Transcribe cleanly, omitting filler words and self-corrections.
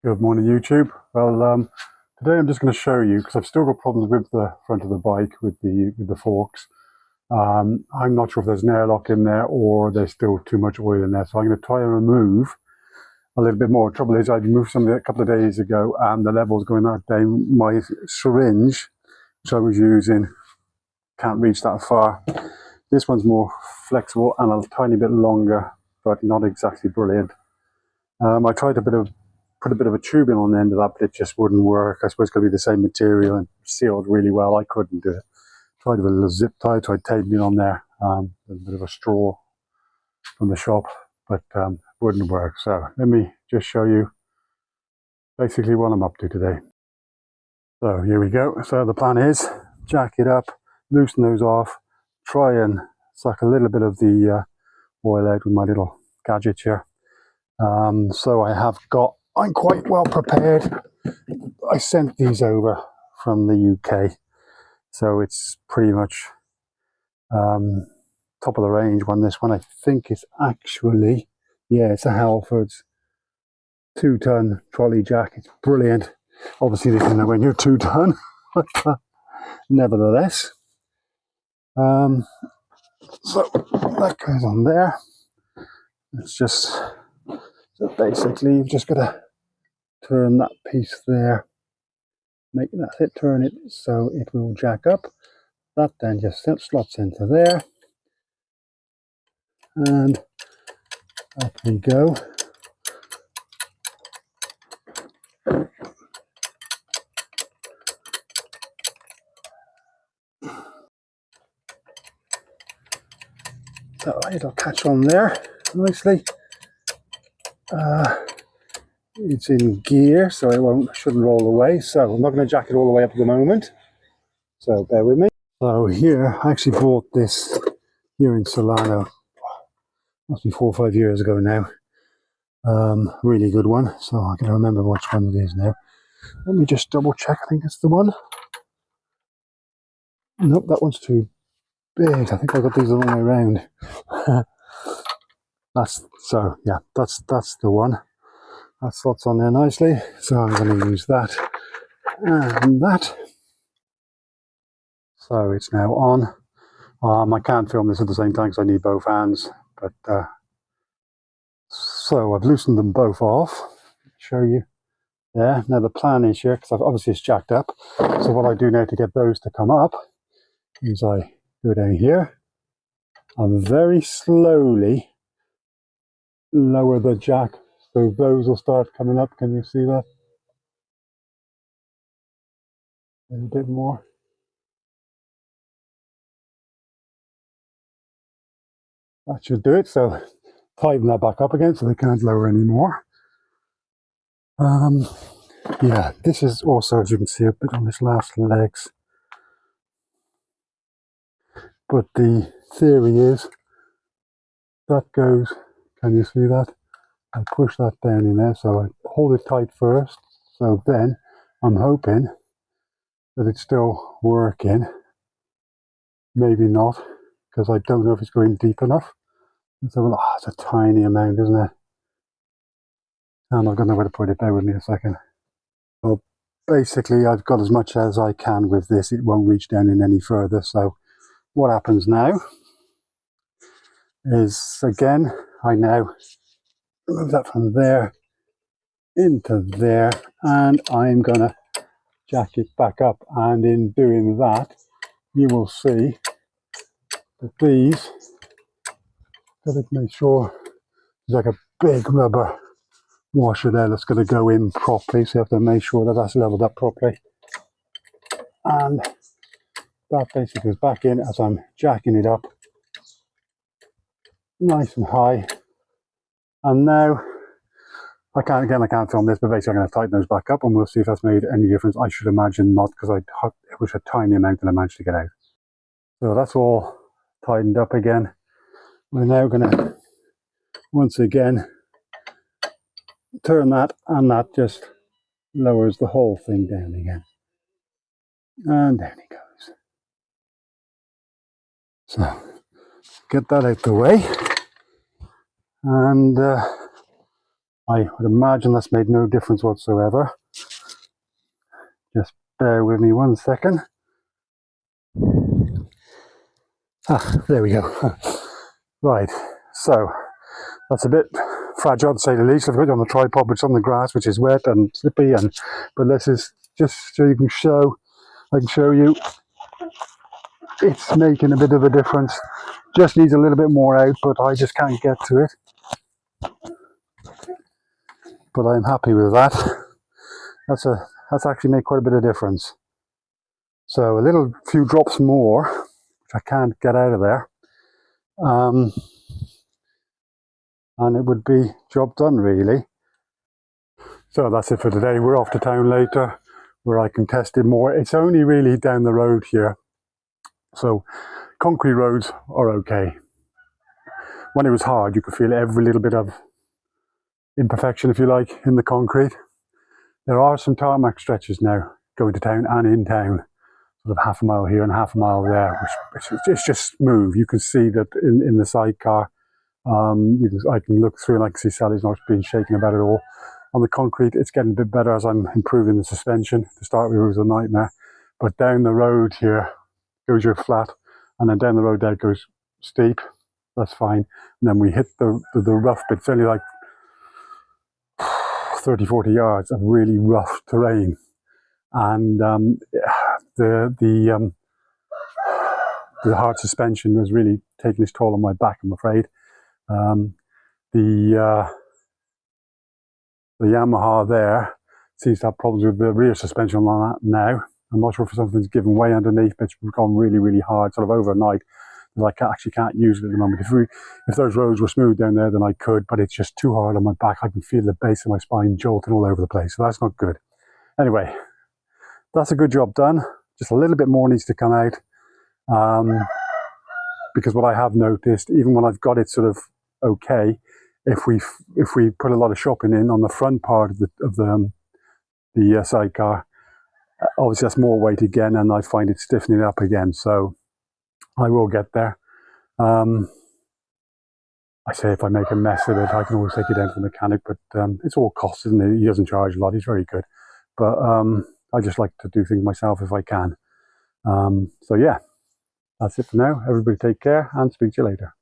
Good morning, YouTube. Well, today I'm just going to show you, because I've still got problems with the front of the bike with the forks. I'm not sure if there's an airlock in there or there's still too much oil in there, so I'm going to try and remove a little bit more. Trouble is, I removed some a couple of days ago, and the level's going out down. My syringe, which I was using, can't reach that far. This one's more flexible and a tiny bit longer, but not exactly brilliant. I tried put a bit of a tubing on the end of that, but it just wouldn't work. I suppose it's going to be the same material and sealed really well. I couldn't do it. Tried with a little zip tie, tried taping it on there, a bit of a straw from the shop, but wouldn't work. So let me just show you basically what I'm up to today. So here we go. So the plan is jack it up, loosen those off, try and suck a little bit of the oil out with my little gadget here. So I'm quite well prepared. I sent these over from the UK, so it's pretty much top of the range one. This one I think is actually, yeah, it's a Halfords 2-ton trolley jack. It's brilliant. Obviously they can know when you're 2-ton, but nevertheless. So that goes on there. It's just, so basically you've just got to turn that piece there, make that it, turn it so it will jack up. That then just slots into there, and up we go. So it'll catch on there nicely. It's in gear, so it shouldn't roll away. So I'm not going to jack it all the way up at the moment. So bear with me. So here, I actually bought this here in Solano. Must be 4 or 5 years ago now. Really good one. So I can remember which one it is now. Let me just double check. I think it's the one. Nope, that one's too big. I think I got these the wrong way around. That's the one. That slots on there nicely. So I'm going to use that and that. So it's now on. I can't film this at the same time because I need both hands. But so I've loosened them both off. Show you there. Now the plan is here, because obviously it's jacked up. So what I do now to get those to come up is I go down here and very slowly lower the jack, so those will start coming up. Can you see that? A bit more. That should do it. So tighten that back up again so they can't lower anymore. Yeah, this is also, as you can see, a bit on this last legs. But the theory is that goes, can you see that? I push that down in there, so I hold it tight first. So then I'm hoping that it's still working. Maybe not, because I don't know if it's going deep enough. So, it's a tiny amount, isn't it? And I've got nowhere to put it. Bear with me a second. Well, basically, I've got as much as I can with this. It won't reach down in any further. So what happens now is, again, I now move that from there into there, and I'm going to jack it back up. And in doing that, you will see that these, got to make sure there's like a big rubber washer there that's going to go in properly, so you have to make sure that that's leveled up properly, and that basically goes back in as I'm jacking it up nice and high. And now I can't film this, but basically I'm going to tighten those back up, and we'll see if that's made any difference. I should imagine not, because it was a tiny amount that I managed to get out. So that's all tightened up again. We're now going to once again turn that, and that just lowers the whole thing down again, and down it goes. So get that out the way, and I would imagine that's made no difference whatsoever. Just bear with me 1 second. There we go. Right, so that's a bit fragile to say the least. I've got it on the tripod, which is on the grass, which is wet and slippy. But this is just so you can show. I can show you. It's making a bit of a difference. Just needs a little bit more output. I just can't get to it. But I'm happy with that. That's actually made quite a bit of difference. So a few drops more, which I can't get out of there. And it would be job done, really. So that's it for today. We're off to town later where I can test it more. It's only really down the road here. So concrete roads are okay. When it was hard, you could feel every little bit of imperfection, if you like, in the concrete. There are some tarmac stretches now going to town and in town, sort of half a mile here and half a mile there, which it's just smooth. You can see that in the sidecar. I can look through and I can see Sally's not being shaken about it all. On the concrete, it's getting a bit better as I'm improving the suspension. To start with, it was a nightmare. But down the road here goes your flat, and then down the road there goes steep. That's fine. And then we hit the rough bit. It's only like 30, 40 yards of really rough terrain. And the hard suspension was really taking its toll on my back, I'm afraid. The Yamaha there seems to have problems with the rear suspension on that now. I'm not sure if something's given way underneath, but it's gone really, really hard, sort of overnight. I actually can't use it at the moment. If those roads were smooth down there, then I could, but it's just too hard on my back. I can feel the base of my spine jolting all over the place, so that's not good. Anyway, that's a good job done. Just a little bit more needs to come out. Because what I have noticed, even when I've got it sort of okay, if we put a lot of shopping in on the front part of the sidecar, obviously that's more weight again, and I find it stiffening up again. So I will get there. I say if I make a mess of it, I can always take it down to the mechanic, but it's all costs, isn't it? He doesn't charge a lot. He's very good, but I just like to do things myself if I can. So yeah, that's it for now. Everybody take care and speak to you later.